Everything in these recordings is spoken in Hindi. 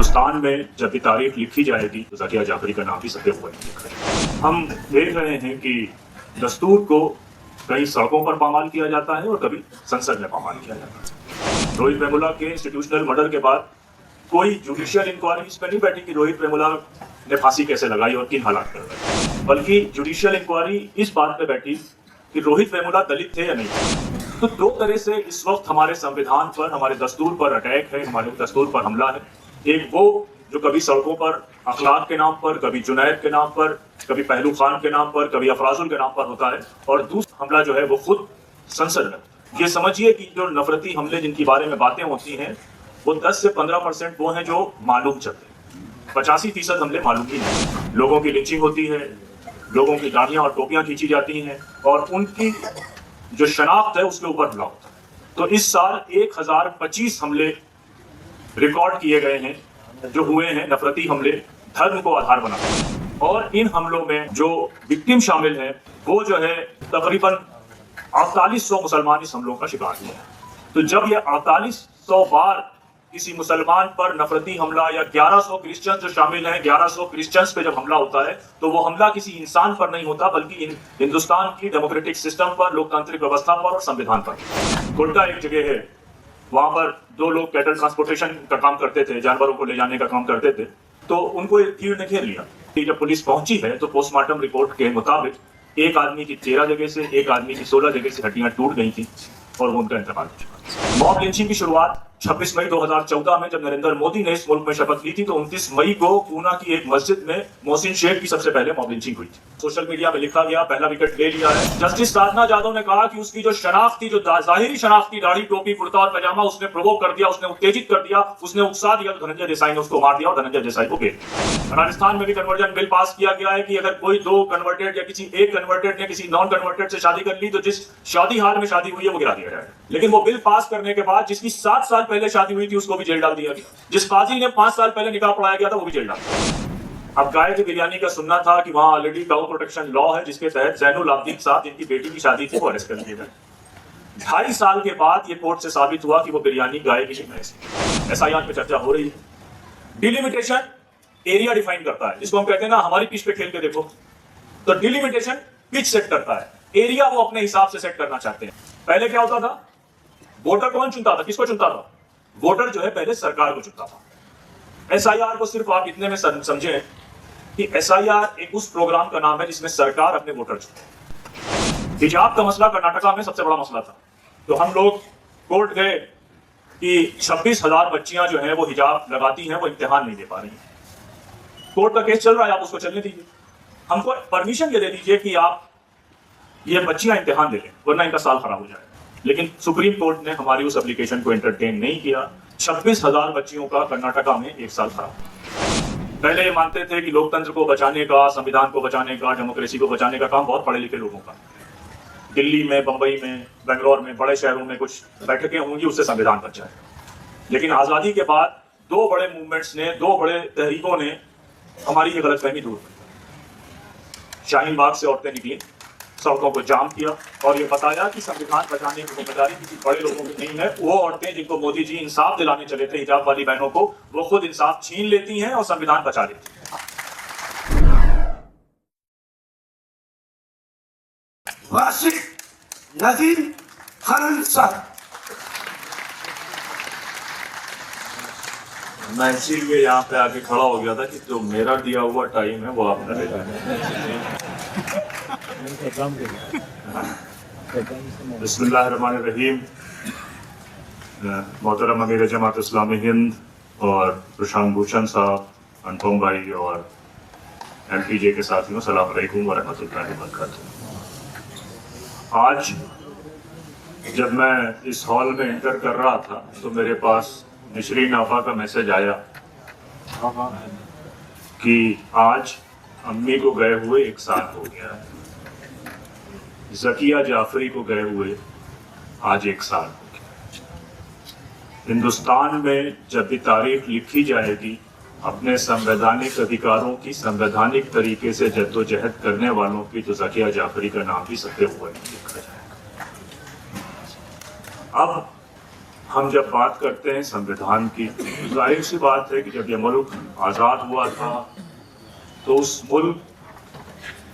हिंदुस्तान में जब भी तारीख लिखी जाएगी तो ज़किया जाफरी का नाम भी सफे हुए लिखा जाएगा। हम देख रहे हैं कि दस्तूर को कई सड़कों पर पामाल किया जाता है और कभी संसद में पामाल किया जाता है। रोहित वेमुला के इंस्टीट्यूशनल मर्डर के बाद कोई जुडिशियल इंक्वायरी इस पर नहीं बैठी कि रोहित वेमुला ने फांसी कैसे लगाई और किन हालात में, बल्कि जुडिशियल इंक्वायरी इस बात पे बैठी कि रोहित वेमुला दलित थे या नहीं। तो दो तरह से इस वक्त हमारे संविधान पर, हमारे दस्तूर पर अटैक है, हमारे दस्तूर पर हमला है। एक वो जो कभी सड़कों पर अखलाक के नाम पर, कभी जुनैद के नाम पर, कभी पहलू खान के नाम पर, कभी अफराजुल के नाम पर होता है, और दूसरा हमला जो है वो खुद संसद में। ये समझिए कि जो नफरती हमले जिनकी बारे में बातें होती हैं वो 10 से 15% वो हैं जो मालूम चलते हैं। 85% हमले मालूम ही नहीं। लोगों की लिंचिंग होती है, लोगों की दाढ़ियां और टोपियां खींची जाती हैं और उनकी जो शनाख्त है उसके ऊपर हमला होता है। तो इस साल 1025 हमले रिकॉर्ड किए गए हैं जो हुए हैं, नफरती हमले धर्म को आधार बना। और इन हमलों में जो विक्टिम शामिल हैं वो जो है तकरीबन 4800 मुसलमान इस हमलों का शिकार हुए हैं। तो जब ये 4800 बार किसी मुसलमान पर नफरती हमला या 1100 क्रिश्चियन जो शामिल हैं, 1100 क्रिश्चियंस पे जब हमला होता है तो वो हमला किसी इंसान पर नहीं होता बल्कि हिंदुस्तान की डेमोक्रेटिक सिस्टम पर, लोकतांत्रिक व्यवस्था पर और संविधान पर। कोटा एक जगह है, वहां पर 2 लोग कैटल ट्रांसपोर्टेशन का काम करते थे, जानवरों को ले जाने का काम करते थे। तो उनको एक भीड़ ने घेर लिया। जब पुलिस पहुंची है तो पोस्टमार्टम रिपोर्ट के मुताबिक एक आदमी की 13 जगह से, एक आदमी की 16 जगह से हड्डियां टूट गई थी और वो उनका इंतकाल हो चुका। मॉब लिंचिंग की शुरुआत 26 मई 2014 में जब नरेंद्र मोदी ने इस मुल्क में शपथ ली थी तो 29 मई को पूना की एक मस्जिद में मोहसिन शेख की सबसे पहले मॉब लिंचिंग हुई थी। सोशल मीडिया में लिखा गया पहला विकेट ले लिया है। जस्टिस साधना जाधव ने कहा कि उसकी जो शनाख्त थी, जो जाहिरी शनाख्त थी, दाढ़ी, टोपी, कुर्ता और पैजामा, उसने प्रोवोक कर दिया, उसने उत्तेजित कर दिया, उसने उकसा दिया। तो धनंजय देसाई ने उसको मार दिया और धनंजय देसाई को घेर दिया। राजस्थान में भी कन्वर्जन बिल पास किया गया है कि अगर कोई 2 कन्वर्टेड या किसी एक कन्वर्टेड ने किसी नॉन कन्वर्टेड से शादी कर ली तो जिस शादी हाल में शादी हुई है वो गिरा दिया जाए। लेकिन वो बिल पास करने के बाद जिसकी 7 साल पहले शादी हुई थी उसको भी जेल डाल दिया गया। जिस काजी ने 5 साल पहले निकाह पढ़ाया गया था वो भी जेल डाल दिया। अब गाय की बिरयानी का सुनना था कि वहां ऑलरेडी काउ प्रोटेक्शन लॉ है जिसके तहत जैनुल आब्दीन साहब जिनकी बेटी की शादी थी वो अरेस्ट कर लिए गए। 2.5 साल के बाद ये कोर्ट से साबित हुआ कि वो बिरयानी गाय की नहीं है। SIR पे चर्चा हो रही है। डिलिमिटेशन एरिया डिफाइन करता है, जिसको हम कहते हैं ना हमारी पिच पे खेल के देखो। तो डिलिमिटेशन पिच सेट करता है, एरिया वो अपने हिसाब से सेट करना चाहते हैं। पहले क्या होता था, वोटर कौन चुनता था, किसको चुनता था? वोटर जो है पहले सरकार को चुनता था। SIR को सिर्फ आप इतने में समझें कि SIR एक उस प्रोग्राम का नाम है जिसमें सरकार अपने वोटर चुनती। हिजाब का मसला कर्नाटका में सबसे बड़ा मसला था। तो हम लोग कोर्ट गए कि 26,000 बच्चियां जो हैं वो हिजाब लगाती हैं, वो इम्तिहान नहीं दे पा रही हैं। कोर्ट का केस चल रहा है, आप उसको चलने दीजिए। हमको परमिशन ये दे दीजिए कि आप ये बच्चियां इम्तिहान दे लें, वरना इनका साल खराब हो जाएगा। लेकिन सुप्रीम कोर्ट ने हमारी उस एप्लीकेशन को एंटरटेन नहीं किया। 26,000 बच्चियों का कर्नाटका में 1 साल खराब। पहले ये मानते थे कि लोकतंत्र को बचाने का, संविधान को बचाने का, डेमोक्रेसी को बचाने का काम बहुत पढ़े लिखे लोगों का। दिल्ली में, बंबई में, बेंगलोर में, बड़े शहरों में कुछ बैठकें होंगी, उससे संविधान बच जाए। लेकिन आज़ादी के बाद 2 बड़े मूवमेंट्स ने, 2 बड़े तहरीकों ने हमारी ये गलतफहमी दूर की। शाहीन बाग से औरतें निकली, सड़कों को जाम किया और ये बताया कि संविधान बचाने की जिम्मेदारी किसी बड़े लोगों की नहीं है। वो औरतें जिनको मोदी जी इंसाफ दिलाने चले थे, हिजाब वाली बहनों को, वो खुद इंसाफ छीन लेती हैं और संविधान बचा लेती हैं। वासिफ नदीम खान साहब, मैं इसीलिए यहाँ पे आके खड़ा हो गया था कि जो मेरा दिया हुआ टाइम है वो आप ले लें। बिस्मिल्लाहिर्रहमानिर्रहीम। मोहतरम अमीर जमात इस्लामी हिंद और प्रशांत भूषण साहब, अनुपम भाई और MPJ के साथियों, अस्सलाम वालेकुम व रहमतुल्लाहि व बरकातुहू। आज जब मैं इस हॉल में एंटर कर रहा था तो मेरे पास नशरीन आफा का मैसेज आया कि आज अम्मी को गए हुए 1 साल हो गया है। ज़किया जाफरी को गए हुए आज 1 साल हो गया। हिंदुस्तान में जब भी तारीख लिखी जाएगी, अपने संवैधानिक अधिकारों की संवैधानिक तरीके से जद्दोजहद करने वालों की, तो ज़किया जाफरी का नाम भी सफे हुए लिखा जाएगा। अब हम जब बात करते हैं संविधान की, जाहिर सी बात है कि जब यह मुल्क आज़ाद हुआ था तो उस मुल्क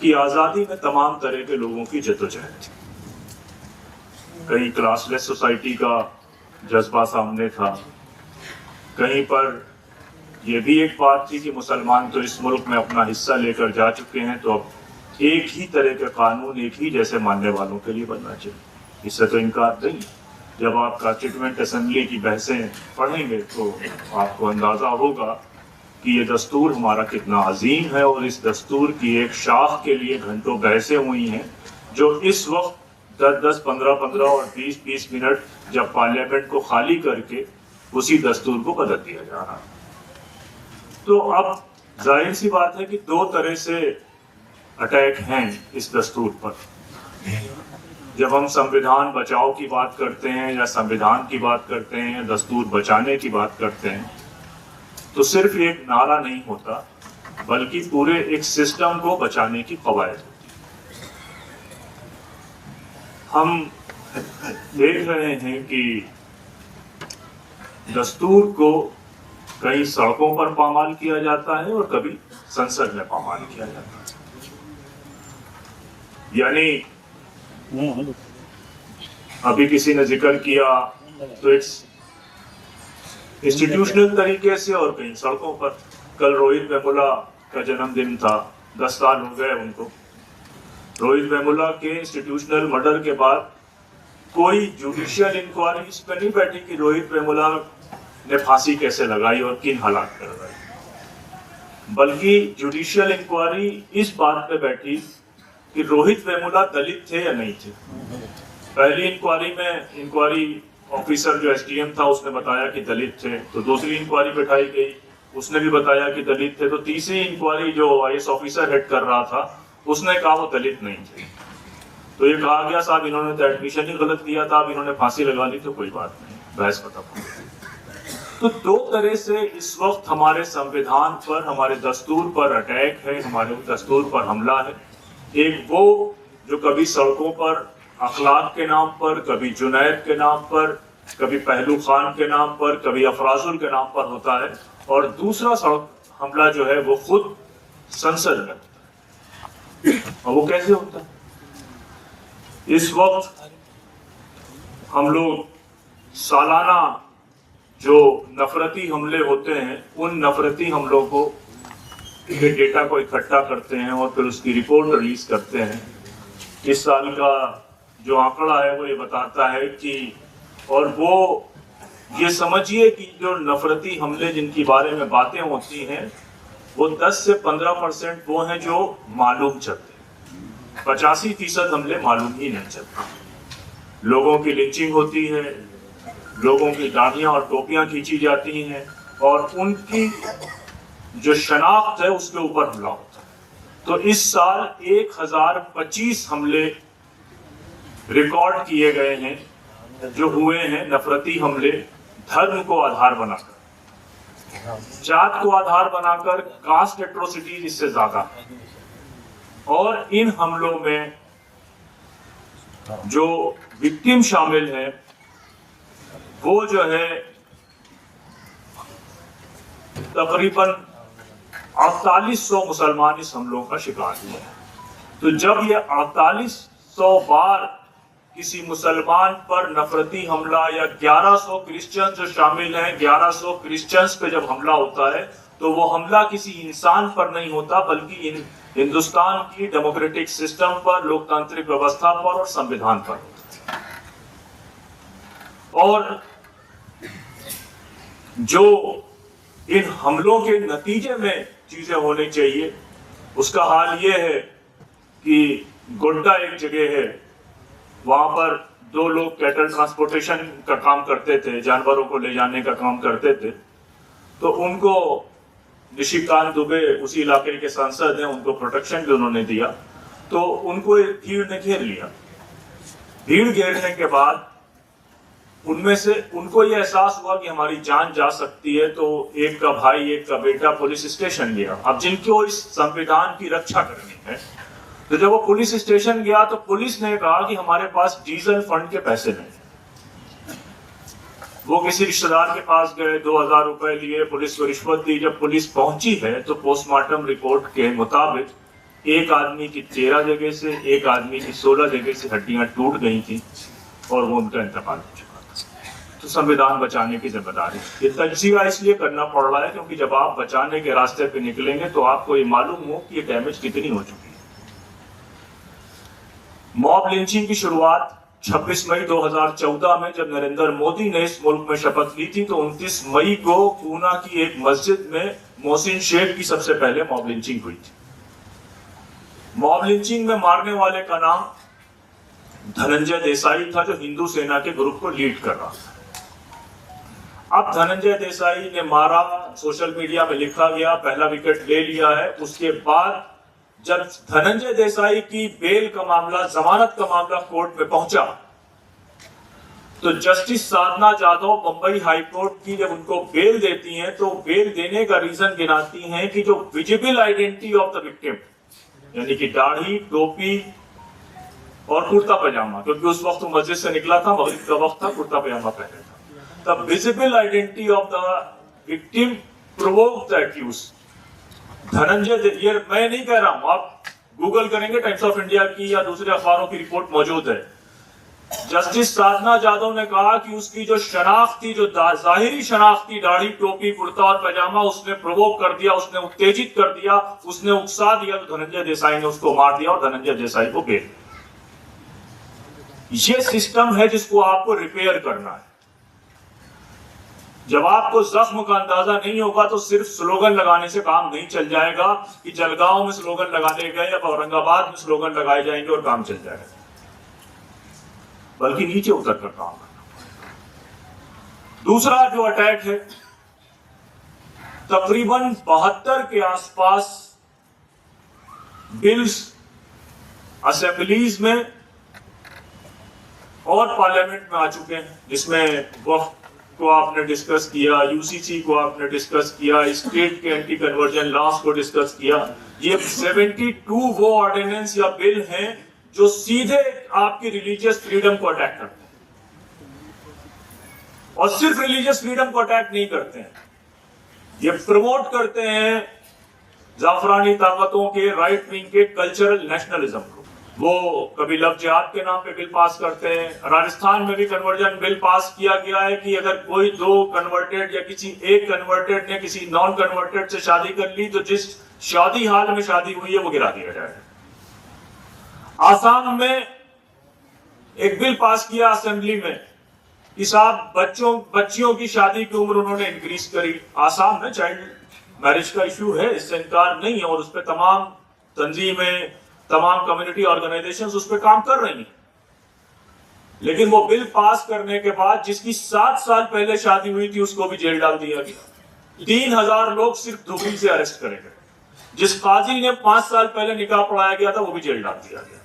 की आज़ादी में तमाम तरह के लोगों की जद्दोजहद थी। कहीं क्लासलेस सोसाइटी का जज्बा सामने था, कहीं पर यह भी एक बात थी कि मुसलमान तो इस मुल्क में अपना हिस्सा लेकर जा चुके हैं, तो अब एक ही तरह का कानून एक ही जैसे मानने वालों के लिए बनना चाहिए। इससे तो इनकार नहीं। जब आप कॉन्स्टिट्यूएंट असेंबली की बहसें पढ़ेंगे तो आपको अंदाज़ा होगा कि ये दस्तूर हमारा कितना अजीम है, और इस दस्तूर की एक शाख के लिए घंटों बहसें हुई हैं, जो इस वक्त 10-10, 15-15 और 20-20 मिनट जब पार्लियामेंट को खाली करके उसी दस्तूर को बदल दिया जा रहा है। तो अब जाहिर सी बात है कि दो तरह से अटैक हैं इस दस्तूर पर। जब हम संविधान बचाओ की बात करते हैं या संविधान की बात करते हैं या दस्तूर बचाने की बात करते हैं, तो सिर्फ एक नारा नहीं होता, बल्कि पूरे एक सिस्टम को बचाने की कवायद होती है। हम देख रहे हैं कि दस्तूर को कई सड़कों पर पामाल किया जाता है और कभी संसद में पामाल किया जाता है। यानी अभी किसी ने जिक्र किया तो एक इंस्टीट्यूशनल तरीके से और कहीं सड़कों पर। कल रोहित वेमुला का जन्मदिन था, 10 साल हो गए उनको। रोहित वेमुला के इंस्टीट्यूशनल मर्डर के बाद कोई जुडिशियल इंक्वायरी इस पर नहीं बैठी कि रोहित वेमुला ने फांसी कैसे लगाई और किन हालात में लगाई, बल्कि जुडिशियल इंक्वायरी इस बात पे बैठी कि रोहित वेमुला दलित थे या नहीं थे। पहली इंक्वायरी में इंक्वायरी ऑफिसर जो एसडीएम था उसने बताया कि दलित थे, तो दूसरी इंक्वायरी बैठाई गई, उसने भी बताया कि दलित थे, तो तीसरी इंक्वायरी जो आईएएस ऑफिसर हेड कर रहा था उसने कहा वो दलित नहीं थे। तो ये कहा गया साहब इन्होंने तो एडमिशन ही गलत दिया था, अब इन्होंने फांसी लगा ली तो कोई बात नहीं, बहस खत्म। तो दो तरह से इस वक्त हमारे संविधान पर, हमारे दस्तूर पर अटैक है, हमारे दस्तूर पर हमला है। एक वो जो कभी सड़कों पर अखलाक के नाम पर, कभी जुनैद के नाम पर, कभी पहलू खान के नाम पर, कभी अफराजुल के नाम पर होता है, और दूसरा सड़क हमला जो है वो खुद संसद में होता है। और वो कैसे होता है? इस वक्त हम लोग सालाना जो नफरती हमले होते हैं, उन नफरती हमलों को के डेटा को इकट्ठा करते हैं और फिर उसकी रिपोर्ट रिलीज करते हैं। इस साल का जो आंकड़ा है वो ये बताता है कि, और वो ये समझिए कि जो नफरती हमले जिनकी बारे में बातें होती हैं वो 10 से 15% वो हैं जो मालूम चलते हैं, 85% हमले मालूम ही नहीं चलते। लोगों की लिंचिंग होती है, लोगों की दाढ़ियां और टोपियां खींची जाती हैं, और उनकी जो शनाख्त है उसके ऊपर हमला होता है। तो इस साल 1025 हमले रिकॉर्ड किए गए हैं, जो हुए हैं नफरती हमले धर्म को आधार बनाकर, जात को आधार बनाकर, कास्ट एट्रोसिटीज इससे ज्यादा। और इन हमलों में जो विक्टिम शामिल है वो जो है तकरीबन 4800 मुसलमान इस हमलों का शिकार हुए। तो जब ये 4800 बार किसी मुसलमान पर नफरती हमला, या 1100 क्रिश्चियंस जो शामिल हैं, 1100 क्रिश्चियंस पे जब हमला होता है, तो वो हमला किसी इंसान पर नहीं होता, बल्कि हिंदुस्तान की डेमोक्रेटिक सिस्टम पर, लोकतांत्रिक व्यवस्था पर और संविधान पर होता है। और जो इन हमलों के नतीजे में चीजें होनी चाहिए, उसका हाल ये है कि गोड्डा एक जगह है, वहां पर 2 लोग कैटल ट्रांसपोर्टेशन का काम करते थे, जानवरों को ले जाने का काम करते थे। तो उनको निशिकांत दुबे उसी इलाके के सांसद हैं, उनको प्रोटेक्शन भी उन्होंने दिया। तो उनको भीड़ ने घेर लिया। भीड़ घेरने के बाद उनमें से उनको ये एहसास हुआ कि हमारी जान जा सकती है, तो एक का भाई, एक का बेटा पुलिस स्टेशन गया। अब जिनको इस संविधान की रक्षा करनी है, तो जब वो पुलिस स्टेशन गया तो पुलिस ने कहा कि हमारे पास डीजल फंड के पैसे नहीं। वो किसी रिश्तेदार के पास गए, 2000 रुपए लिए, पुलिस को रिश्वत दी। जब पुलिस पहुंची है तो पोस्टमार्टम रिपोर्ट के मुताबिक एक आदमी की 13 जगह से, एक आदमी की 16 जगह से हड्डियां टूट गई थी और वो उनका इंतकाल हो चुका था। तो संविधान बचाने की जिम्मेदारी, ये तजिया इसलिए करना पड़ रहा है क्योंकि जब आप बचाने के रास्ते पे निकलेंगे तो आपको ये मालूम हो कि ये डैमेज कितनी हो चुकी है। मॉब लिंचिंग की शुरुआत 26 मई 2014 में जब नरेंद्र मोदी ने इस मुल्क में शपथ ली थी, तो 29 मई को पूना की एक मस्जिद में मोहसिन शेख की सबसे पहले मॉब लिंचिंग हुई थी। मॉब लिंचिंग में मारने वाले का नाम धनंजय देसाई था, जो हिंदू सेना के ग्रुप को लीड कर रहा था। अब धनंजय देसाई ने मारा, सोशल मीडिया में लिखा गया, पहला विकेट ले लिया है। उसके बाद जब धनंजय देसाई की बेल का मामला, जमानत का मामला कोर्ट में पहुंचा, तो जस्टिस साधना जाधव बंबई हाई कोर्ट की जब उनको बेल देती हैं, तो बेल देने का रीजन गिनाती हैं कि जो visible identity of the victim, यानी कि दाढ़ी, टोपी और कुर्ता पैजामा, क्योंकि उस वक्त वो मस्जिद से निकला था, मगरिब का वक्त था, कुर्ता पैजामा पहने था। The visible identity of the victim provoked the accused. Dhananjay, ये मैं नहीं कह रहा हूं, आप गूगल करेंगे, टाइम्स ऑफ इंडिया की या दूसरे अखबारों की रिपोर्ट मौजूद है। जस्टिस साधना जाधव ने कहा कि उसकी जो शनाख्त थी, जो जाहिरी शनाख्त थी, दाढ़ी, टोपी, कुर्ता और पैजामा, उसने प्रोवोक कर दिया, उसने उत्तेजित कर दिया, उसने उकसा दिया, तो धनंजय देसाई ने उसको मार दिया और धनंजय देसाई को बेल। ये सिस्टम है जिसको आपको रिपेयर करना है। जब आपको जख्म का अंदाजा नहीं होगा तो सिर्फ स्लोगन लगाने से काम नहीं चल जाएगा कि जलगांव में स्लोगन लगाने गए या औरंगाबाद में स्लोगन लगाए जाएंगे और काम चल जाएगा, बल्कि नीचे उतर कर काम करना। दूसरा जो अटैक है, तकरीबन 72 के आसपास बिल्स असेंबलीज में और पार्लियामेंट में आ चुके हैं, जिसमें वक्त को आपने डिस्कस किया, यूसीसी को आपने डिस्कस किया, स्टेट के एंटी कन्वर्जन लॉस को डिस्कस किया। ये 72 वो ऑर्डिनेंस या बिल हैं जो सीधे आपकी रिलीजियस फ्रीडम को अटैक करते हैं, और सिर्फ रिलीजियस फ्रीडम को अटैक नहीं करते हैं, ये प्रमोट करते हैं जाफरानी ताकतों के, राइट विंग के कल्चरल नेशनलिज्म को। वो कभी लव जिहाद के नाम पे बिल पास करते हैं। राजस्थान में भी कन्वर्जन बिल पास किया गया है कि अगर कोई 2 कन्वर्टेड या किसी एक कन्वर्टेड ने किसी नॉन कन्वर्टेड से शादी कर ली, तो जिस शादी हाल में शादी हुई है वो गिरा दिया जाएगा। आसाम में एक बिल पास किया असेंबली में कि साहब बच्चियों की शादी की उम्र उन्होंने इंक्रीज करी। आसाम में चाइल्ड मैरिज का इश्यू है, इससे इनकार नहीं है, और उस पर तमाम तंजीमें, तमाम कम्युनिटी ऑर्गेनाइजेशंस उस पर काम कर रही हैं। लेकिन वो बिल पास करने के बाद जिसकी 7 साल पहले शादी हुई थी उसको भी जेल डाल दिया गया। 3000 लोग सिर्फ धुबरी से अरेस्ट करे गए। जिस काजी ने 5 साल पहले निकाह पढ़ाया गया था वो भी जेल डाल दिया गया।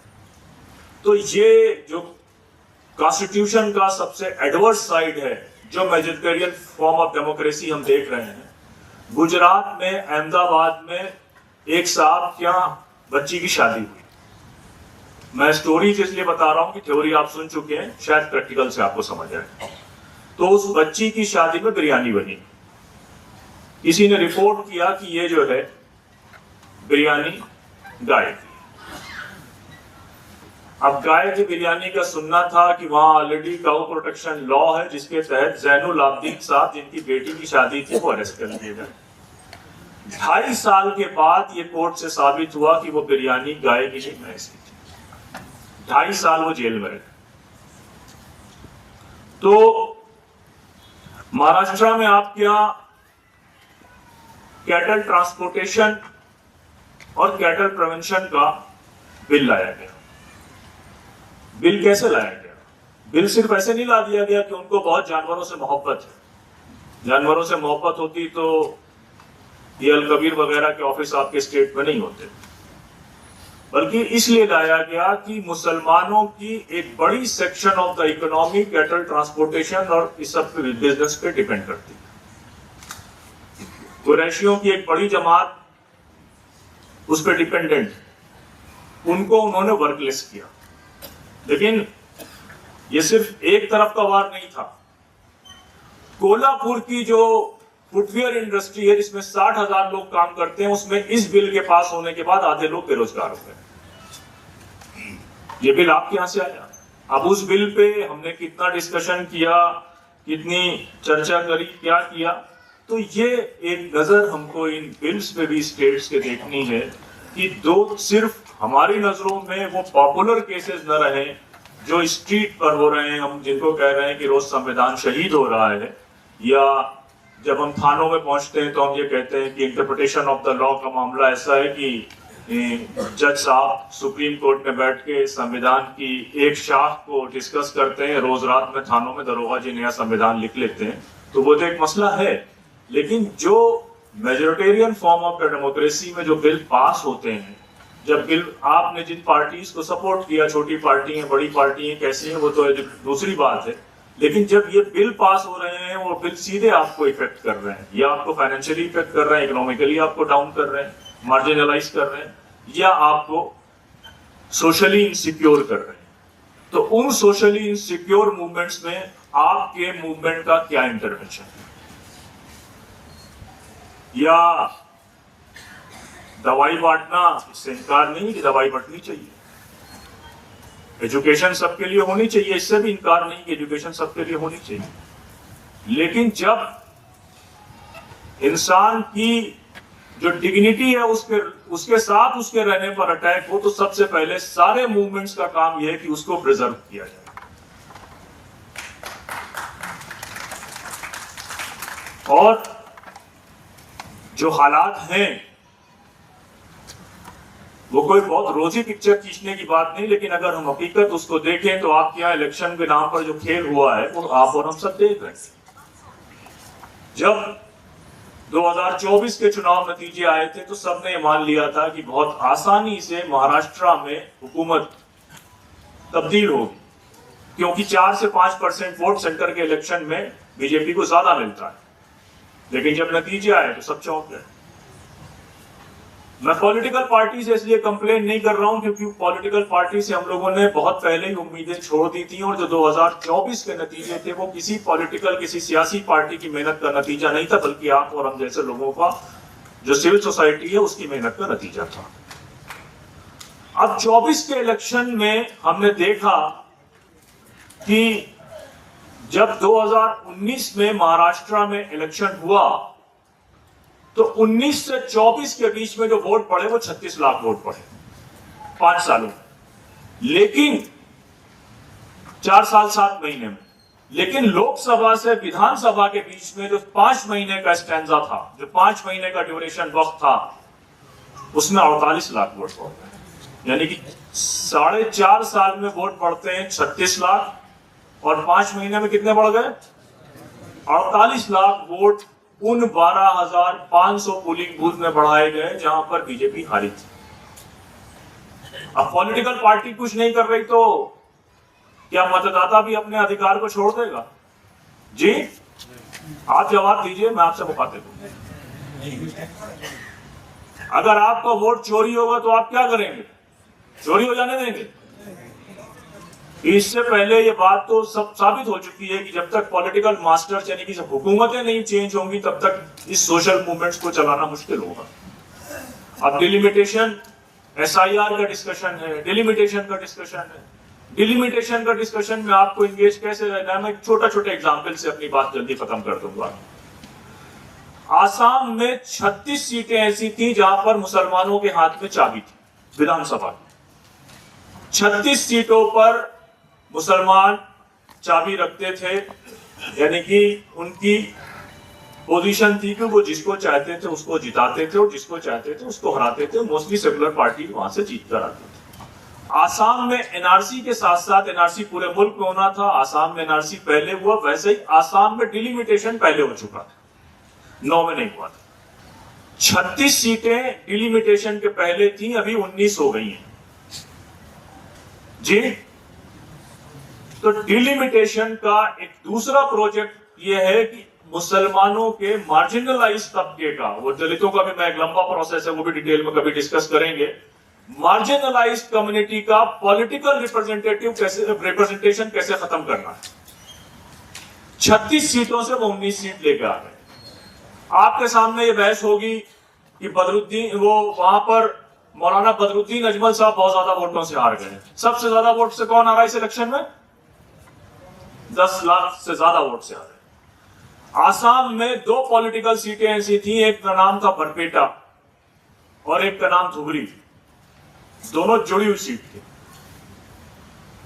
तो ये जो कॉन्स्टिट्यूशन का सबसे एडवर्स साइड है, जो मेजोरिटेरियन फॉर्म ऑफ डेमोक्रेसी हम देख रहे हैं, गुजरात में अहमदाबाद में एक साहब क्या बच्ची की शादी हुई। मैं स्टोरीज इसलिए बता रहा हूं कि थ्योरी आप सुन चुके हैं, शायद प्रैक्टिकल से आपको समझ आए। तो उस बच्ची की शादी में बिरयानी बनी। किसी ने रिपोर्ट किया कि ये जो है बिरयानी गाय की। अब गाय की बिरयानी का सुनना था कि वहां ऑलरेडी काउ प्रोटेक्शन लॉ है, जिसके तहत जैनुल आबदीन साहब, जिनकी बेटी की शादी थी, वो अरेस्ट कर लिए गए। 2.5 साल के बाद ये कोर्ट से साबित हुआ कि वो बिरयानी गाय की नहीं, भैंस की थी। 2.5 साल वो जेल में रहे। तो महाराष्ट्र में आपके यहां कैटल ट्रांसपोर्टेशन और कैटल प्रिवेंशन का बिल लाया गया। बिल कैसे लाया गया? बिल सिर्फ ऐसे नहीं ला दिया गया कि उनको बहुत जानवरों से मोहब्बत है। जानवरों से मोहब्बत होती तो ये अल कबीर वगैरह के ऑफिस आपके स्टेट में नहीं होते, बल्कि इसलिए लाया गया कि मुसलमानों की एक बड़ी section of the economy cattle transportation और इस सब बिजनेस पे डिपेंड करती है। कुरैशियों की एक बड़ी जमात उस पर डिपेंडेंट, उनको उन्होंने वर्कलेस किया। लेकिन ये सिर्फ एक तरफ का वार नहीं था। कोल्हापुर की जो फुटवियर इंडस्ट्री है जिसमें 60,000 लोग काम करते हैं, उसमें इस बिल के पास होने के बाद आधे लोग बेरोजगार हो गए। ये बिल आपके यहां से आया। अब उस बिल पे हमने कितना डिस्कशन किया, कितनी चर्चा करी, क्या किया, तो ये एक नजर हमको इन बिल्स पे भी स्टेट्स के देखनी है कि दो सिर्फ हमारी नजरों में वो पॉपुलर केसेस न रहे जो स्ट्रीट पर हो रहे हैं, हम जिनको कह रहे हैं कि रोज संविधान शहीद हो रहा है, या जब हम थानों में पहुंचते हैं तो हम ये कहते हैं कि इंटरप्रिटेशन ऑफ द लॉ का मामला ऐसा है कि जज साहब सुप्रीम कोर्ट में बैठ के संविधान की एक शाख को डिस्कस करते हैं, रोज रात में थानों में दरोगा जी नया संविधान लिख लेते हैं, तो वो तो एक मसला है। लेकिन जो majoritarian form of the democracy में जो बिल पास होते हैं, जब बिल आपने जिन पार्टीज को सपोर्ट किया, छोटी पार्टी है, बड़ी पार्टी है, कैसी है वो तो दूसरी बात है, लेकिन जब ये बिल पास हो रहे हैं वो बिल सीधे आपको इफेक्ट कर रहे हैं, या आपको फाइनेंशियली इफेक्ट कर रहे हैं, इकोनॉमिकली आपको डाउन कर रहे हैं, मार्जिनलाइज कर रहे हैं, या आपको सोशली इनसिक्योर कर रहे हैं, तो उन सोशली इनसिक्योर मूवमेंट्स में आपके मूवमेंट का क्या इंटरवेंशन है? या दवाई बांटना, इससे इनकार नहीं कि दवाई बांटनी चाहिए, एजुकेशन सबके लिए होनी चाहिए, इससे भी इनकार नहीं कि एजुकेशन सबके लिए होनी चाहिए, लेकिन जब इंसान की जो डिग्निटी है उसके साथ उसके रहने पर अटैक हो, तो सबसे पहले सारे मूवमेंट्स का काम यह है कि उसको प्रिजर्व किया जाए। और जो हालात हैं वो कोई बहुत रोजी पिक्चर खींचने की बात नहीं, लेकिन अगर हम हकीकत उसको देखें तो आपके यहाँ इलेक्शन के नाम पर जो खेल हुआ है वो आप और हम सब देख रहे हैं। जब 2024 के चुनाव नतीजे आए थे तो सबने ये मान लिया था कि बहुत आसानी से महाराष्ट्र में हुकूमत तब्दील होगी, क्योंकि 4 से 5% वोट सेंटर के इलेक्शन में बीजेपी को ज्यादा मिलता है। लेकिन जब नतीजे आए तो सब चौंक गए। मैं पॉलिटिकल पार्टी से इसलिए कंप्लेन नहीं कर रहा हूं क्योंकि पॉलिटिकल पार्टी से हम लोगों ने बहुत पहले ही उम्मीदें छोड़ दी थी, और जो 2024 के नतीजे थे वो किसी सियासी पार्टी की मेहनत का नतीजा नहीं था, बल्कि आप और हम जैसे लोगों का, जो सिविल सोसाइटी है, उसकी मेहनत का नतीजा था। अब 24 के इलेक्शन में हमने देखा कि जब 2019 में महाराष्ट्र में इलेक्शन हुआ तो 19 से 24 के बीच में जो वोट पड़े वो 36 लाख वोट पड़े 5 सालों में, लेकिन 4 साल 7 महीने में। लेकिन लोकसभा से विधानसभा के बीच में जो 5 महीने का स्टैंजा था, जो 5 महीने का ड्यूरेशन वक्त था, उसमें 48 लाख वोट पड़ गए। यानी कि 4.5 साल में वोट पड़ते हैं 36 लाख, और 5 महीने में कितने बढ़ गए? 48 लाख वोट उन 12,500 पोलिंग बूथ में बढ़ाए गए जहां पर बीजेपी हारी थी। अब पॉलिटिकल पार्टी कुछ नहीं कर रही तो क्या मतदाता भी अपने अधिकार को छोड़ देगा? जी, आप जवाब दीजिए, मैं आपसे मुखातिब हूं। अगर आपका वोट चोरी होगा तो आप क्या करेंगे? चोरी हो जाने देंगे? इससे पहले ये बात तो सब साबित हो चुकी है कि जब तक पॉलिटिकल मास्टर्स यानी कि हुकूमतें नहीं चेंज होंगी तब तक इस सोशल मूवमेंट्स को चलाना मुश्किल होगा। अब डिलिमिटेशन, SIR का डिस्कशन है, डिलिमिटेशन का डिस्कशन है। डिलिमिटेशन का डिस्कशन में आपको इंगेज कैसे रहना है, मैं छोटा एग्जाम्पल से अपनी बात जल्दी खत्म कर दूंगा। आसाम में 36 सीटें ऐसी थी जहां पर मुसलमानों के हाथ में चाबी थी विधानसभा की। 36 सीटों पर मुसलमान चाबी रखते थे, यानी कि उनकी पोजीशन थी कि वो जिसको चाहते थे उसको जिताते थे और जिसको चाहते थे उसको हराते थे। मोस्टली सेकुलर पार्टी वहां से जीत कर आती थी। आसाम में NRC के साथ साथ NRC पूरे मुल्क में होना था, आसाम में NRC पहले हुआ, वैसे ही आसाम में डिलिमिटेशन पहले हो चुका था, 9 में नहीं हुआ था। 36 सीटें डिलिमिटेशन के पहले थी, अभी 19 हो गई हैं जी। तो डिलिमिटेशन का एक दूसरा प्रोजेक्ट यह है कि मुसलमानों के मार्जिनलाइज तबके का, वो दलितों का भी मैं एक लंबा प्रोसेस है वो भी डिटेल में कभी डिस्कस करेंगे, मार्जिनलाइज कम्युनिटी का पॉलिटिकल रिप्रेजेंटेशन कैसे खत्म करना है। 36 सीटों से वो 19 सीट लेकर आ गए। आपके सामने ये बहस होगी कि बदरुद्दीन, वो वहां पर मौलाना बदरुद्दीन अजमल साहब बहुत ज्यादा वोटों से हार गए। सबसे ज्यादा वोट से कौन आ रहा है इस इलेक्शन में? 10 लाख से ज्यादा वोट से हारे। आसाम में 2 पॉलिटिकल सीटें ऐसी थी, एक का नाम था बरपेटा और एक का नाम धुबरी। दोनों जुड़ी हुई सीट थी,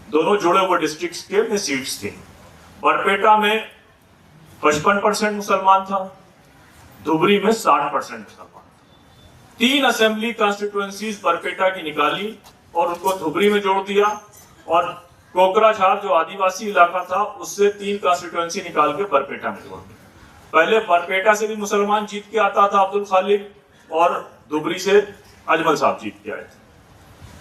दोनों जुड़े हुए डिस्ट्रिक्ट्स के में सीट्स थी। बरपेटा में 55% मुसलमान था, धुबरी में 60% मुसलमान। 3 असेंबली कॉन्स्टिट्यूएंसीज बरपेटा की निकाली और उनको धुबरी में जोड़ दिया, और कोकराझार जो आदिवासी इलाका था उससे 3 कॉन्स्टिट्यूएंसी निकाल के बरपेटा में जोड़ दिया। पहले बरपेटा से भी मुसलमान जीत के आता था, अब्दुल खालिक, और धुबरी से अजमल साहब जीत के आए थे।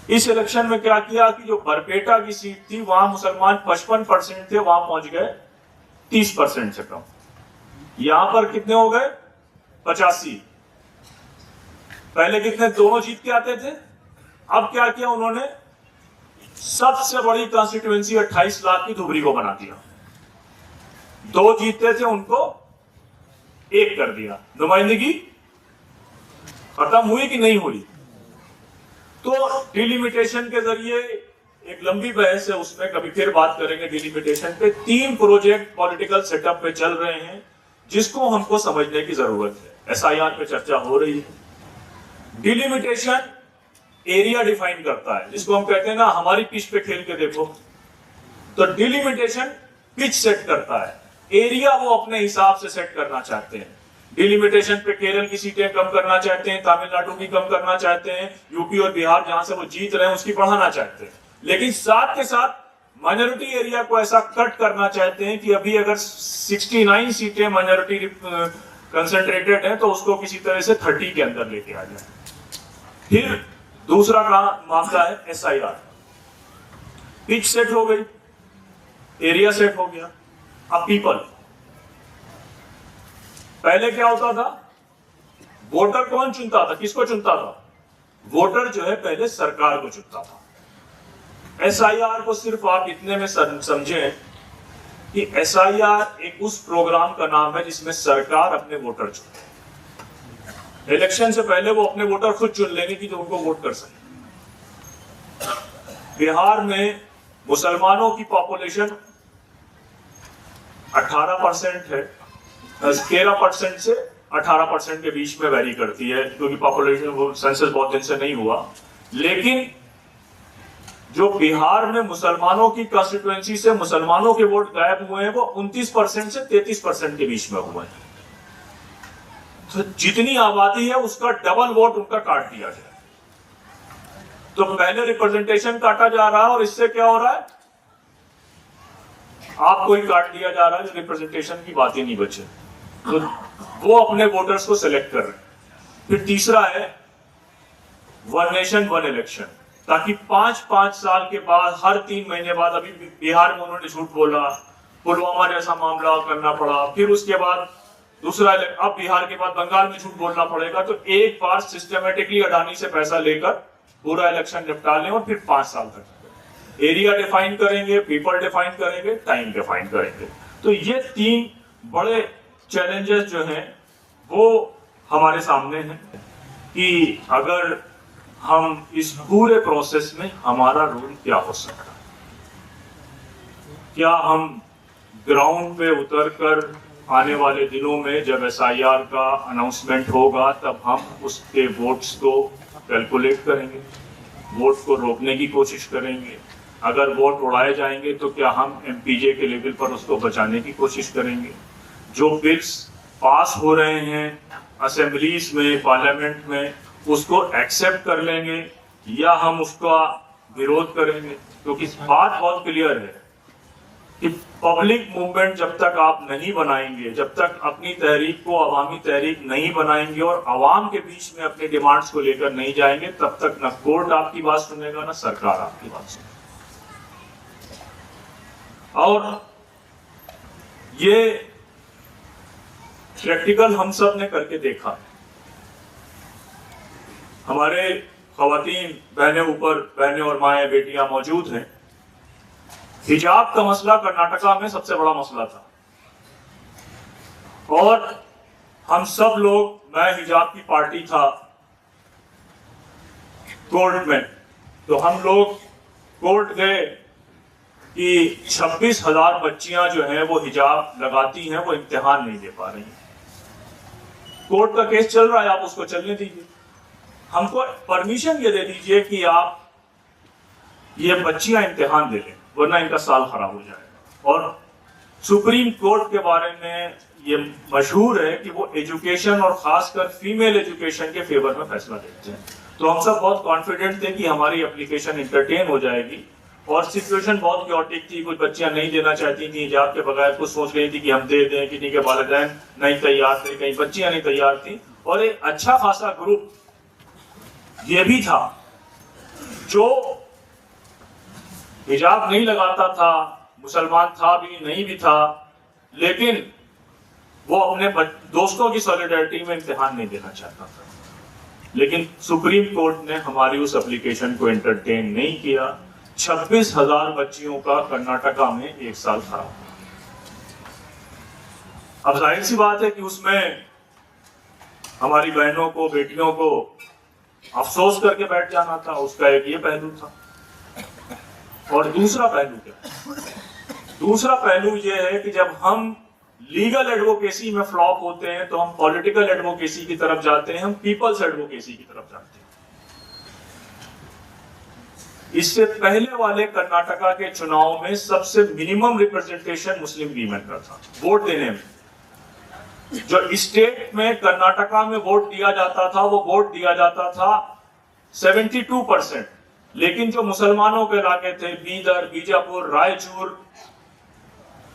इस इलेक्शन में क्या किया कि जो बरपेटा की सीट थी वहां मुसलमान 55% थे, वहां पहुंच गए 30% से कम। यहां पर कितने हो गए? 85। पहले कितने? दोनों जीत के आते थे। अब क्या किया उन्होंने? सबसे बड़ी कॉन्स्टिट्यूएंसी 28 लाख की धुबरी को बना दिया। 2 जीतते थे उनको 1 कर दिया। नुमाइंदगी खत्म हुई कि नहीं हुई? तो डिलिमिटेशन के जरिए एक लंबी बहस है, उसमें कभी फिर बात करेंगे डिलिमिटेशन पे। 3 प्रोजेक्ट पॉलिटिकल सेटअप पे चल रहे हैं जिसको हमको समझने की जरूरत है। SIR पे चर्चा हो रही है। डिलिमिटेशन एरिया डिफाइन करता है, जिसको हम कहते हैं ना हमारी पिच पे खेल के देखो। तो डिलिमिटेशन पिच सेट करता है, एरिया वो अपने हिसाब से सेट करना चाहते हैं। डिलिमिटेशन पे केरल की सीटें कम करना चाहते हैं, तमिलनाडु की कम करना चाहते हैं, यूपी और बिहार जहां से वो जीत रहे हैं उसकी बढ़ाना चाहते हैं। लेकिन साथ के साथ माइनॉरिटी एरिया को ऐसा कट करना चाहते हैं कि अभी अगर 69 सीटें माइनॉरिटी कंसंट्रेटेड हैं तो उसको किसी तरह से 30 के अंदर लेके आ जाए। फिर दूसरा मामला है SIR। पिच सेट हो गई, एरिया सेट हो गया। अब पीपल, पहले क्या होता था? वोटर कौन चुनता था? किसको चुनता था? वोटर जो है पहले सरकार को चुनता था। SIR को सिर्फ आप इतने में समझें कि SIR एक उस प्रोग्राम का नाम है जिसमें सरकार अपने वोटर चुनते। इलेक्शन से पहले वो अपने वोटर खुद चुन लेंगे कि जो उनको वोट कर सके। बिहार में मुसलमानों की पॉपुलेशन 18% है, 13% से 18% के बीच में वैरी करती है, क्योंकि पॉपुलेशन सेंसस बहुत दिन से नहीं हुआ। लेकिन जो बिहार में मुसलमानों की कॉन्स्टिट्यूएंसी से मुसलमानों के वोट गायब हुए हैं वो 29% से 33% के बीच में हुए हैं। तो जितनी आबादी है उसका डबल वोट उनका काट दिया गया। तो पहले रिप्रेजेंटेशन काटा जा रहा है और इससे क्या हो रहा है? आपको ही काट दिया जा रहा है, जो रिप्रेजेंटेशन की बात ही नहीं बचे। तो वो अपने वोटर्स को सिलेक्ट कर रहे हैं। फिर तीसरा है वन नेशन वन इलेक्शन, ताकि 5-5 साल के बाद, हर 3 महीने बाद, अभी बिहार में उन्होंने झूठ बोला, पुलवामा जैसा मामला करना पड़ा, फिर उसके बाद दूसरा, अब बिहार के बाद बंगाल में झूठ बोलना पड़ेगा। तो एक बार सिस्टमेटिकली अडानी से पैसा लेकर पूरा इलेक्शन निपटा लें और फिर 5 साल तक एरिया डिफाइन करेंगे, पीपल डिफाइन करेंगे, टाइम डिफाइन करेंगे। तो ये 3 बड़े चैलेंजेस जो हैं वो हमारे सामने हैं कि अगर हम इस पूरे प्रोसेस में हमारा रोल क्या हो सकता है। क्या हम ग्राउंड पे उतरकर आने वाले दिनों में जब SIR का अनाउंसमेंट होगा तब हम उसके वोट्स को कैलकुलेट करेंगे, वोट को रोकने की कोशिश करेंगे। अगर वोट उड़ाए जाएंगे तो क्या हम MPJ के लेवल पर उसको बचाने की कोशिश करेंगे। जो बिल्स पास हो रहे हैं असेंबलीज में, पार्लियामेंट में, उसको एक्सेप्ट कर लेंगे या हम उसका विरोध करेंगे। क्योंकि बात बहुत क्लियर है कि पब्लिक मूवमेंट जब तक आप नहीं बनाएंगे, जब तक अपनी तहरीक को अवामी तहरीक नहीं बनाएंगे और अवाम के बीच में अपने डिमांड्स को लेकर नहीं जाएंगे, तब तक न कोर्ट आपकी बात सुनेगा न सरकार आपकी बात सुनेगी। और ये प्रैक्टिकल हम सब ने करके देखा। हमारे खवातीन बहनें और माएँ बेटियां मौजूद हैं। हिजाब का मसला कर्नाटका में सबसे बड़ा मसला था। और हम सब लोग, मैं हिजाब की पार्टी था कोर्ट में, तो हम लोग कोर्ट गए कि 26,000 बच्चियां जो हैं वो हिजाब लगाती हैं, वो इम्तिहान नहीं दे पा रही हैं। कोर्ट का केस चल रहा है, आप उसको चलने दीजिए, हमको परमिशन ये दे दीजिए कि आप ये बच्चियां इम्तिहान दे लें, वरना इनका साल खराब हो जाएगा। और सुप्रीम कोर्ट के बारे में ये मशहूर है कि वो एजुकेशन और खासकर फीमेल एजुकेशन के फेवर में फैसला देते हैं। तो हम सब बहुत कॉन्फिडेंट थे कि हमारी एप्लीकेशन इंटरटेन हो जाएगी। और सिचुएशन बहुत क्योटिक थी, कुछ बच्चियां नहीं देना चाहती थी हिजाब के बगैर, कुछ सोच रही थी कि हम दे दें, किन्हीं के वालिदैन नहीं तैयार थे, कहीं बच्चियां नहीं तैयार थी। और एक अच्छा खासा ग्रुप ये भी था जो हिजाब नहीं लगाता था, मुसलमान था भी नहीं भी था, लेकिन वो अपने दोस्तों की सॉलिडारिटी में इम्तिहान नहीं देना चाहता था। लेकिन सुप्रीम कोर्ट ने हमारी उस एप्लीकेशन को एंटरटेन नहीं किया। 26,000 बच्चियों का कर्नाटका में एक साल खराब। अब जाहिर सी बात है कि उसमें हमारी बहनों को, बेटियों को अफसोस करके बैठ जाना था। उसका एक ये पहलू था। और दूसरा पहलू क्या? दूसरा पहलू ये है कि जब हम लीगल एडवोकेसी में फ्लॉप होते हैं तो हम पॉलिटिकल एडवोकेसी की तरफ जाते हैं, हम पीपल्स एडवोकेसी की तरफ जाते हैं। इससे पहले वाले कर्नाटका के चुनाव में सबसे मिनिमम रिप्रेजेंटेशन मुस्लिम वीमेन का था वोट देने में। जो स्टेट में कर्नाटका में वोट दिया जाता था, वो वोट दिया जाता था 72%, लेकिन जो मुसलमानों के इलाके थे, बीदर, बीजापुर, रायचूर,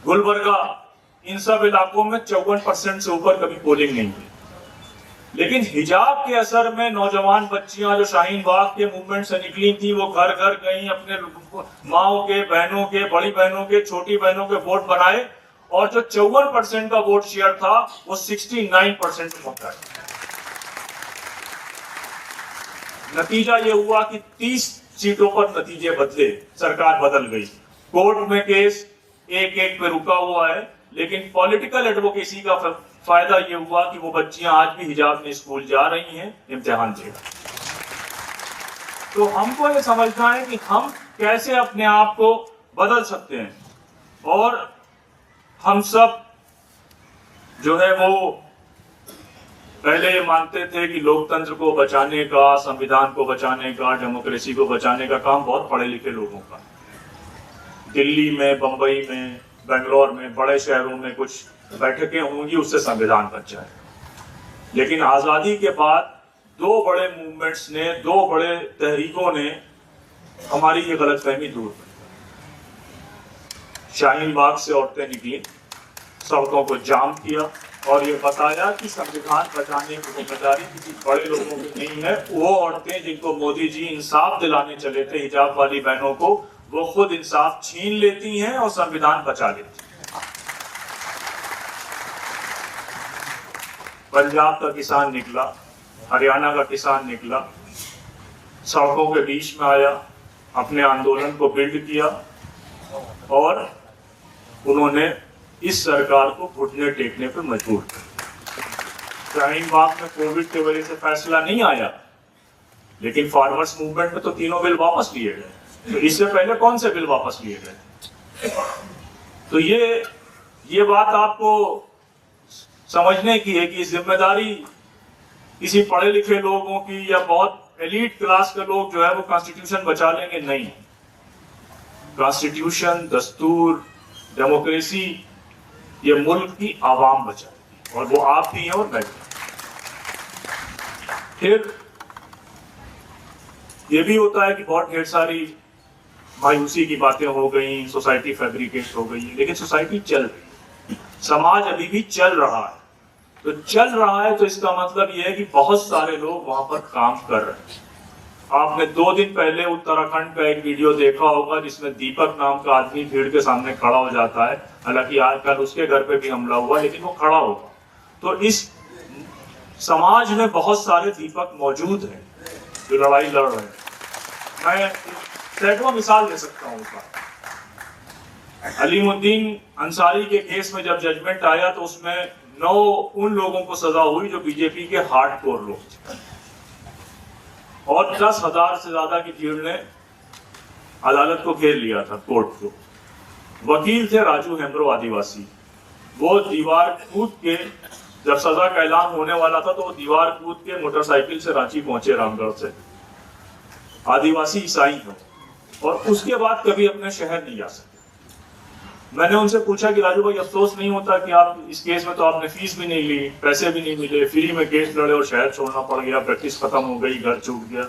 गुलबर्गा, इन सब इलाकों में 54% से ऊपर कभी पोलिंग नहीं हुई। लेकिन हिजाब के असर में नौजवान बच्चियां जो शाहीन बाग के मूवमेंट से निकली थी, वो घर घर गई, अपने माओ के, बहनों के, बड़ी बहनों के, छोटी बहनों के वोट बनाए, और जो 54% का वोट शेयर था वो 69% पहुंचा। नतीजा ये हुआ कि 30 सीटों पर नतीजे बदले, सरकार बदल गई। कोर्ट में केस एक एक पे रुका हुआ है, लेकिन पॉलिटिकल एडवोकेसी का फायदा ये हुआ कि वो बच्चियां आज भी हिजाब में स्कूल जा रही हैं, इम्तिहान दे। तो हमको ये समझना है कि हम कैसे अपने आप को बदल सकते हैं। और हम सब जो है वो पहले ये मानते थे कि लोकतंत्र को बचाने का, संविधान को बचाने का, डेमोक्रेसी को बचाने का काम बहुत पढ़े लिखे लोगों का। दिल्ली में, बंबई में, बेंगलोर में, बड़े शहरों में कुछ बैठकें होंगी, उससे संविधान बच जाए। लेकिन आजादी के बाद दो बड़े मूवमेंट्स ने, दो बड़े तहरीकों ने हमारी ये गलतफहमी दूर की। शाहीन बाग से औरतें निकली, सड़कों को जाम किया और ये बताया कि संविधान बचाने की जिम्मेदारी किसी बड़े लोगों की नहीं है। वो औरतें जिनको मोदी जी इंसाफ दिलाने चले थे, हिजाब वाली बहनों को, वो खुद इंसाफ छीन लेती हैं और संविधान बचा लेती हैं। पंजाब का किसान निकला, हरियाणा का किसान निकला, सड़कों के बीच में आया, अपने आंदोलन को बिल्ड किया और उन्होंने इस सरकार को घुटने टेकने पर मजबूर किया। शाहीन बाग में कोविड की वजह से फैसला नहीं आया, लेकिन फार्मर्स मूवमेंट में तो तीनों बिल वापस लिए गए। तो इससे पहले कौन से बिल वापस लिए गए? तो ये बात आपको समझने की है कि जिम्मेदारी किसी पढ़े लिखे लोगों की या बहुत एलीट क्लास के लोग जो है वो कॉन्स्टिट्यूशन बचा लेंगे, नहीं। कॉन्स्टिट्यूशन, दस्तूर, डेमोक्रेसी ये मुल्क की आवाम बचाएगी, और वो आप भी हैं और मैं भी। फिर ये भी होता है कि बहुत ढेर सारी मायूसी की बातें हो गई, सोसाइटी फैब्रिकेट हो गई, लेकिन सोसाइटी चल रही है, समाज अभी भी चल रहा है। तो चल रहा है तो इसका मतलब यह है कि बहुत सारे लोग वहां पर काम कर रहे हैं। आपने 2 दिन पहले उत्तराखंड का एक वीडियो देखा होगा जिसमें दीपक नाम का आदमी भीड़ के सामने खड़ा हो जाता है। हालांकि आजकल उसके घर पे भी हमला हुआ, लेकिन वो खड़ा होगा। तो इस समाज में बहुत सारे दीपक मौजूद हैं जो लड़ाई लड़ रहे हैं। मैं सैकड़ों मिसाल दे सकता हूँ उसका। अलीमुद्दीन अंसारी के केस में जब जजमेंट आया तो उसमें 9 उन लोगों को सजा हुई जो बीजेपी के हार्डकोर लोग थे, और 10,000 से ज्यादा की भीड़ ने अदालत को घेर लिया था, कोर्ट को। वकील थे राजू हेम्ब्रो आदिवासी, वो दीवार कूद के, जब सजा का ऐलान होने वाला था तो वो दीवार कूद के मोटरसाइकिल से रांची पहुंचे रामगढ़ से। आदिवासी ईसाई हैं और उसके बाद कभी अपने शहर नहीं जा सके। मैंने उनसे पूछा कि राजू भाई, अफसोस नहीं होता कि आप इस केस में तो आपने फीस भी नहीं ली, पैसे भी नहीं मिले, फ्री में केस लड़े और शहर छोड़ना पड़ गया, प्रैक्टिस खत्म हो गई, घर छूट गया।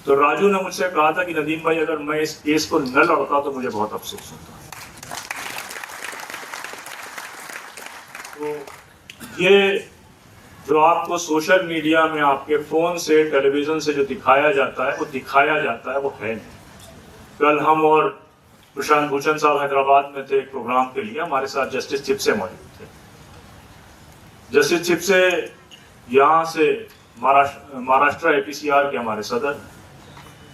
तो राजू ने मुझसे कहा था कि नदीम भाई, अगर मैं इस केस को न लड़ता तो मुझे बहुत अफसोस होता। तो ये जो आपको सोशल मीडिया में, आपके फोन से, टेलीविजन से जो दिखाया जाता है, वो दिखाया जाता है, वो है नहीं। कल हम और प्रशांत भूषण साहब हैदराबाद में थे एक प्रोग्राम के लिए, हमारे साथ जस्टिस चिप्से मौजूद थे। जस्टिस चिप्से यहाँ से महाराष्ट्र APCR के हमारे सदर।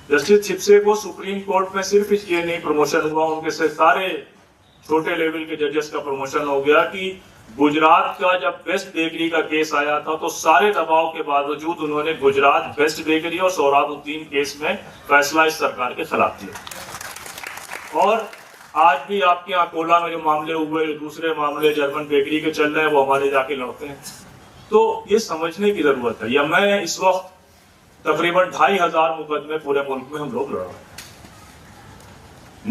जस्टिस चिप्से को सुप्रीम कोर्ट में सिर्फ ये नहीं प्रमोशन हुआ, उनके से सारे छोटे लेवल के जजेस का प्रमोशन हो गया कि गुजरात का जब बेस्ट बेकरी का केस आया था तो सारे दबाव के बावजूद उन्होंने गुजरात बेस्ट बेकरी और सोहराबुद्दीन केस में फैसला इस सरकार के खिलाफ दिया। और आज भी आपके यहाँ कोला में जो मामले हुए, दूसरे मामले जर्मन बेकरी के चल रहे हैं, वो हमारे जाके लड़ते हैं। तो ये समझने की जरूरत है। या मैं इस वक्त तकरीबन 2,500 मुकदमे पूरे मुल्क में हम लोग लड़ रहे हैं।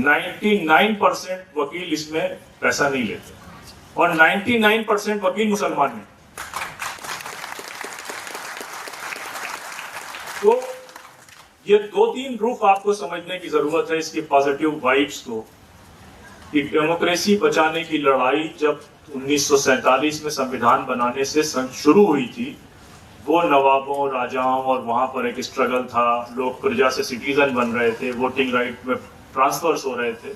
99% वकील इसमें पैसा नहीं लेते और 99% वकील मुसलमान हैं। तो ये 2-3 रूप आपको समझने की जरूरत है इसकी पॉजिटिव वाइब्स को, कि डेमोक्रेसी बचाने की लड़ाई जब 1947 में संविधान बनाने से शुरू हुई थी, वो नवाबों, राजाओं और वहां पर एक स्ट्रगल था, लोग प्रजा से सिटीजन बन रहे थे, वोटिंग राइट में ट्रांसफर्स हो रहे थे।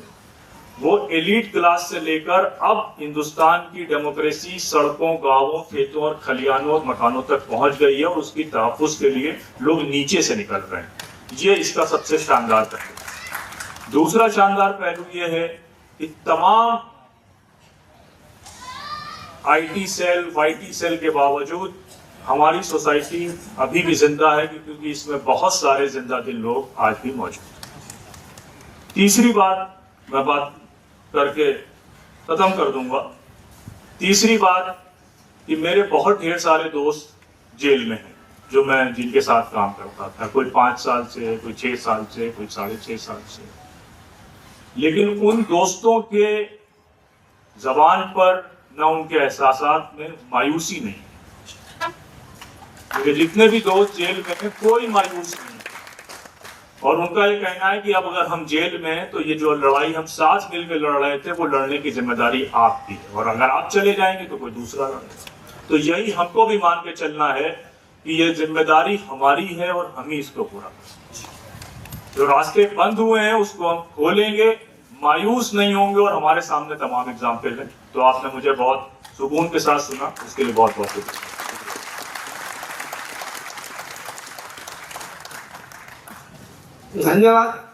वो एलीट क्लास से लेकर अब हिंदुस्तान की डेमोक्रेसी सड़कों, गांवों, खेतों और खलियानों और मकानों तक पहुंच गई है और उसकी तहफ्फुज़ के लिए लोग नीचे से निकल रहे हैं। ये इसका सबसे शानदार पहलू। दूसरा शानदार पहलू ये है कि तमाम IT सेल, YT सेल के बावजूद हमारी सोसाइटी अभी भी जिंदा है, क्योंकि इसमें बहुत सारे जिंदा दिल लोग आज भी मौजूद हैं। तीसरी बात मैं बात करके खत्म कर दूंगा। तीसरी बात कि मेरे बहुत ढेर सारे दोस्त जेल में हैं, जो मैं जिनके साथ काम करता था, कोई 5 साल से, कोई 6 साल से, कोई 6.5 साल से। लेकिन उन दोस्तों के जबान पर न उनके एहसासात में मायूसी नहीं, क्योंकि जितने भी दोस्त जेल में हैं कोई मायूस नहीं। और उनका ये कहना है कि अब अगर हम जेल में हैं तो ये जो लड़ाई हम साथ मिलकर लड़ रहे थे, वो लड़ने की जिम्मेदारी आपकी है, और अगर आप चले जाएंगे तो कोई दूसरा लड़ेगा। तो यही हमको भी मान के चलना है कि ये जिम्मेदारी हमारी है और हम ही इसको पूरा करेंगे। जो रास्ते बंद हुए हैं उसको हम खोलेंगे, मायूस नहीं होंगे, और हमारे सामने तमाम एग्जाम्पल हैं। तो आपने मुझे बहुत सुकून के साथ सुना, उसके लिए बहुत बहुत शुक्रिया। धन्यवाद।